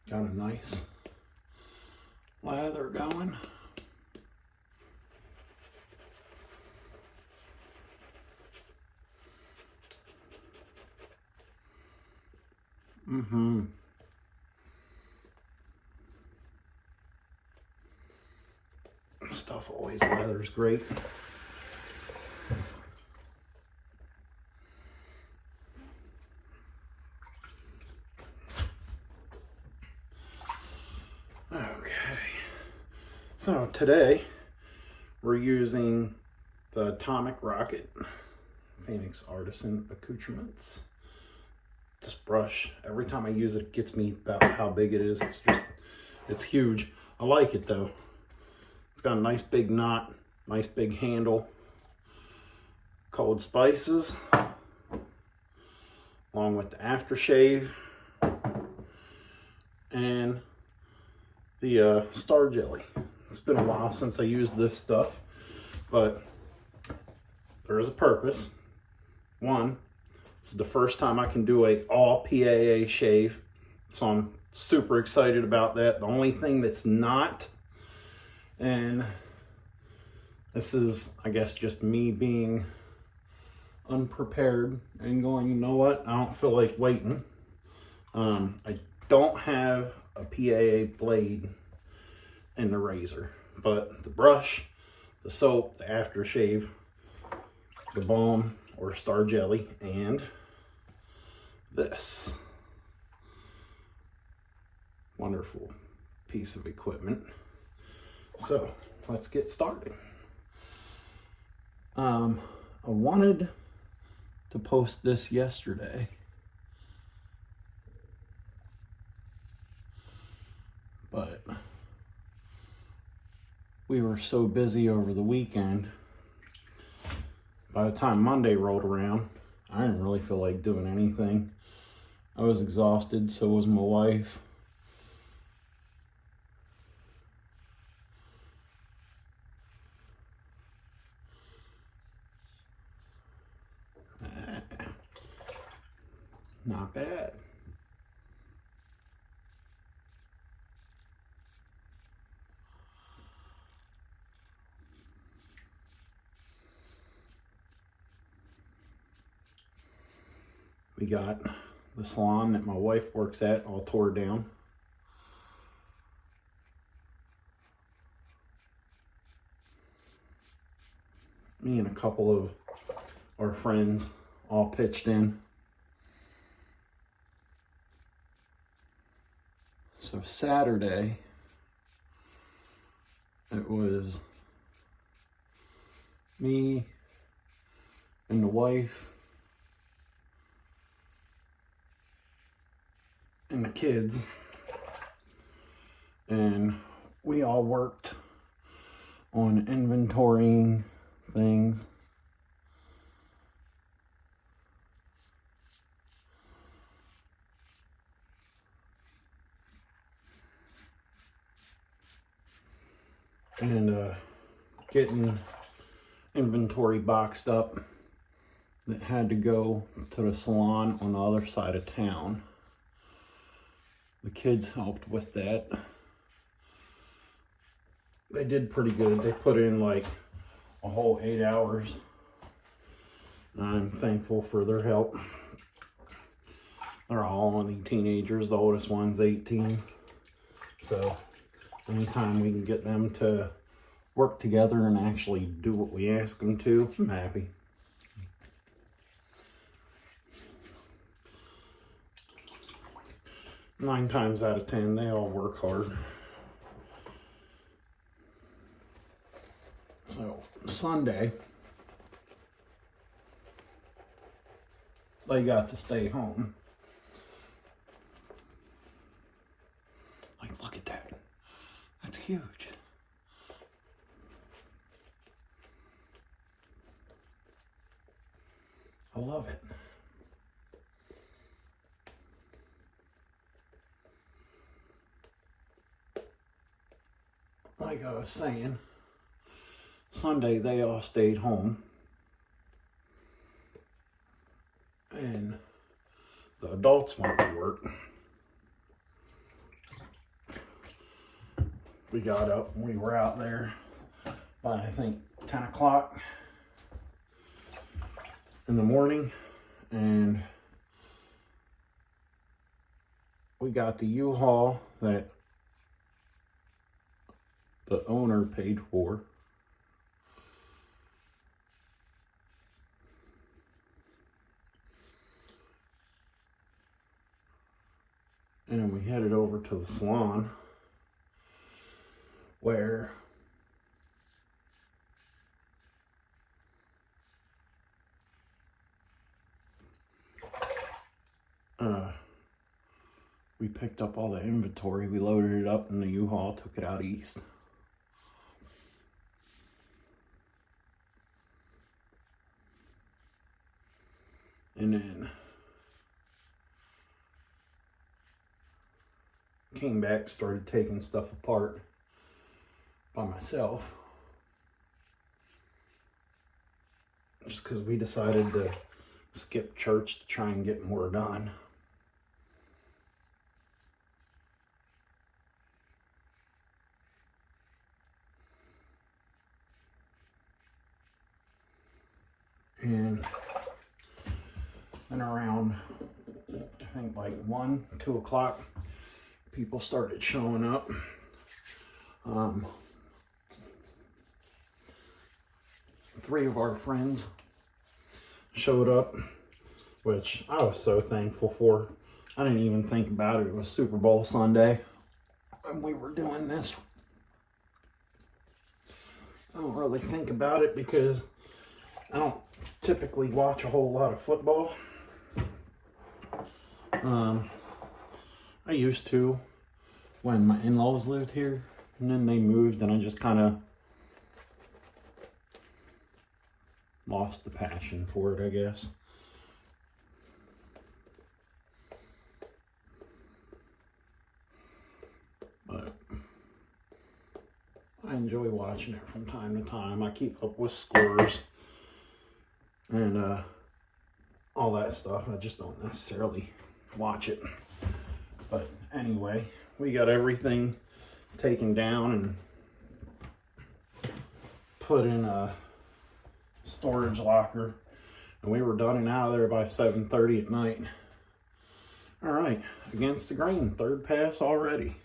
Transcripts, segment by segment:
Got a nice lather going. Stuff always leathers great. Okay, so today we're using the Atomic Rocket Phoenix Artisan Accoutrements. This brush, every time I use it, it gets me about how big it is. It's huge. I like it though. It's got a nice big knot, nice big handle. Cold Spices, along with the aftershave, and the Star Jelly. It's been a while since I used this stuff, but there is a purpose. One, this is the first time I can do a all PAA shave, so I'm super excited about that. The only thing that's not, and this is, I guess, just me being unprepared and going, you know what, I don't feel like waiting. I don't have a PAA blade in the razor, but the brush, the soap, the aftershave, the balm or Star Jelly, and this wonderful piece of equipment. So let's get started. I wanted to post this yesterday, but we were so busy over the weekend. By the time Monday rolled around, I didn't really feel like doing anything. I was exhausted, so was my wife. Not bad. We got the salon that my wife works at all tore down. Me and a couple of our friends all pitched in. So Saturday, it was me and the wife and the kids, and we all worked on inventorying things. And getting inventory boxed up that had to go to the salon on the other side of town. The kids helped with that. They did pretty good. They put in like a whole 8 hours. I'm thankful for their help. They're all only teenagers. The oldest one's 18. So anytime we can get them to work together and actually do what we ask them to, I'm happy. Nine times out of 10, they all work hard. So Sunday, they got to stay home. Like, look at that. That's huge. I love it. Like I was saying, Sunday they all stayed home. And the adults went to work. We got up and we were out there by, I think, 10 o'clock in the morning, and we got the U-Haul that the owner paid for. And we headed over to the salon where we picked up all the inventory. We loaded it up in the U-Haul, took it out east. And then came back, started taking stuff apart by myself. Just because we decided to skip church to try and get more done. And then around, I think like 1, 2 o'clock, people started showing up. 3 of our friends showed up, which I was so thankful for. I didn't even think about it. It was Super Bowl Sunday and we were doing this. I don't really think about it because I don't typically watch a whole lot of football. I used to when my in-laws lived here, and then they moved and I just kind of lost the passion for it, I guess. But I enjoy watching it from time to time. I keep up with scores and all that stuff. I just don't necessarily watch it. But anyway, we got everything taken down and put in a storage locker, and we were done and out of there by 7:30 at night. All right, against the grain, 3rd pass already.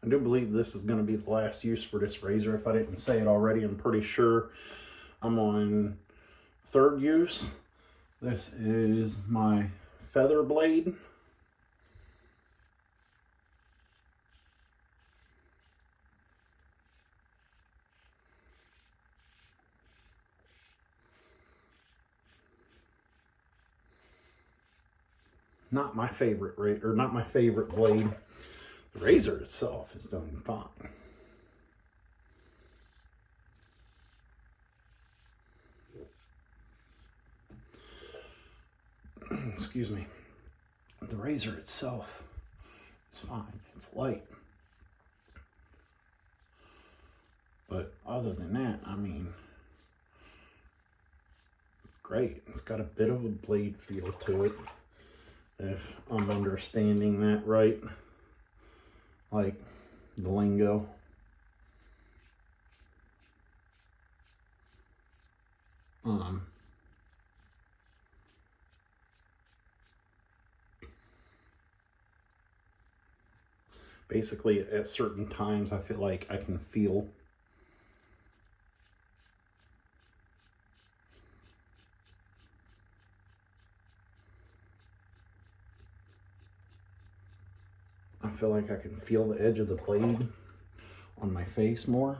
I do believe this is going to be the last use for this razor. If I didn't say it already, I'm pretty sure I'm on 3rd use. This is my feather blade. Not my favorite razor, or not my favorite blade. The razor itself is doing fine. Excuse me. The razor itself is fine. It's light. But other than that, I mean, it's great. It's got a bit of a blade feel to it, if I'm understanding that right. Like the lingo. Basically, at certain times, I feel like I can feel I can feel the edge of the blade on my face more.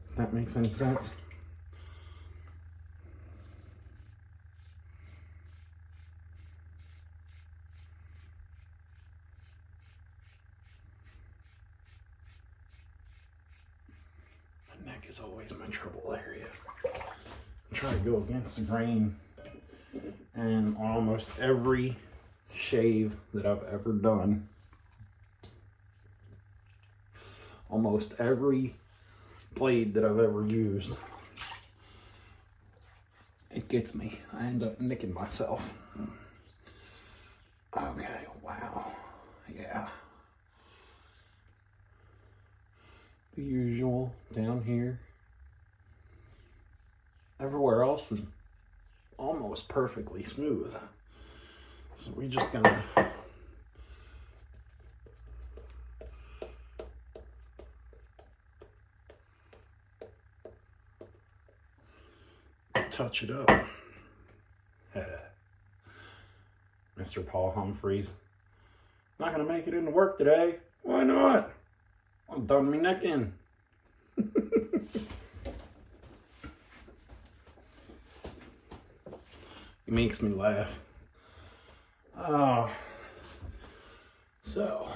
If that makes any sense. My neck is always my trouble area. I try to go against the grain And almost every shave that I've ever done, almost every blade that I've ever used, it gets me. I end up nicking myself. Okay, wow. Yeah. The usual down here. Everywhere else is almost perfectly smooth. So we're just gonna touch it up. Mr. Paul Humphreys. Not gonna make it into work today. Why not? I'm done me necking. He makes me laugh. Oh. So.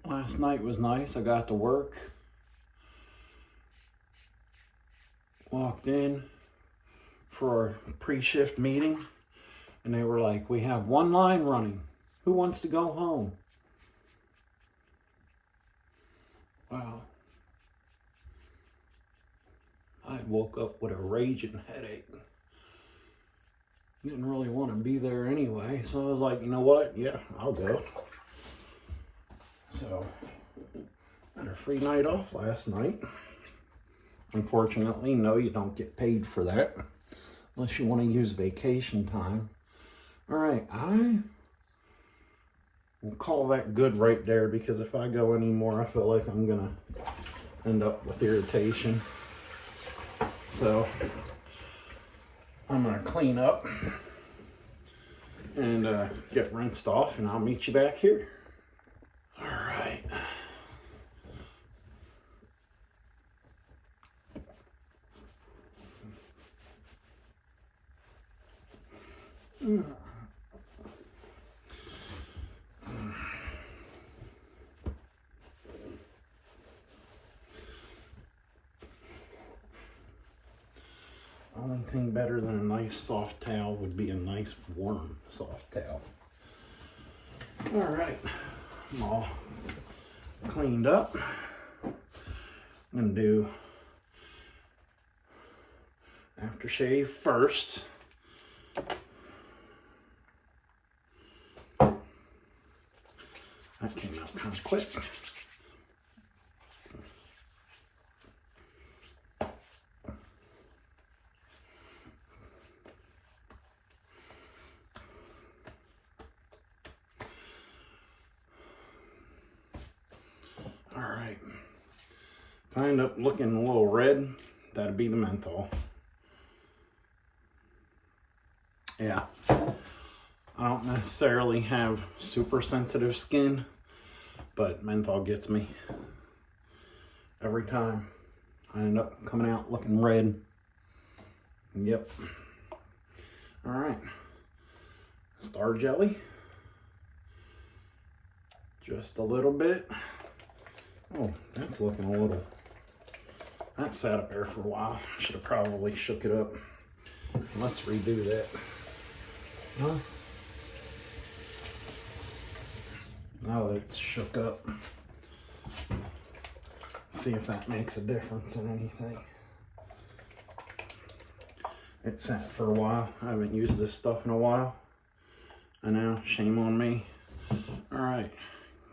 Last night was nice. I got to work. Walked in for a pre-shift meeting, and they were like, we have one line running. Who wants to go home? Wow. I woke up with a raging headache. Didn't really want to be there anyway, so I was like, you know what? Yeah, I'll go. So, had a free night off last night. Unfortunately, no, you don't get paid for that unless you want to use vacation time. All right, I will call that good right there, because if I go anymore, I feel like I'm gonna end up with irritation. So I'm gonna clean up and get rinsed off, and I'll meet you back here. All right. Only thing better than a nice soft towel would be a nice warm soft towel. All right, I'm all cleaned up. I'm gonna do aftershave first. That came out kind of quick. All right. If I end up looking a little red, that'd be the menthol. Yeah. I don't necessarily have super sensitive skin, but menthol gets me every time. I end up coming out looking red. Yep. All right. Star jelly. Just a little bit. Oh, that's looking a little... That sat up there for a while. Should have probably shook it up. Let's redo that. Huh? Now that it's shook up, see if that makes a difference in anything. It sat for a while. I haven't used this stuff in a while. I know, shame on me. All right,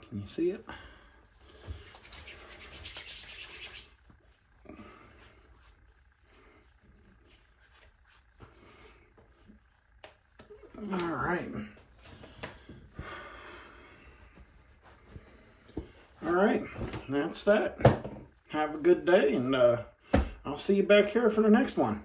can you see it? All right. All right, that's that. Have a good day, and I'll see you back here for the next one.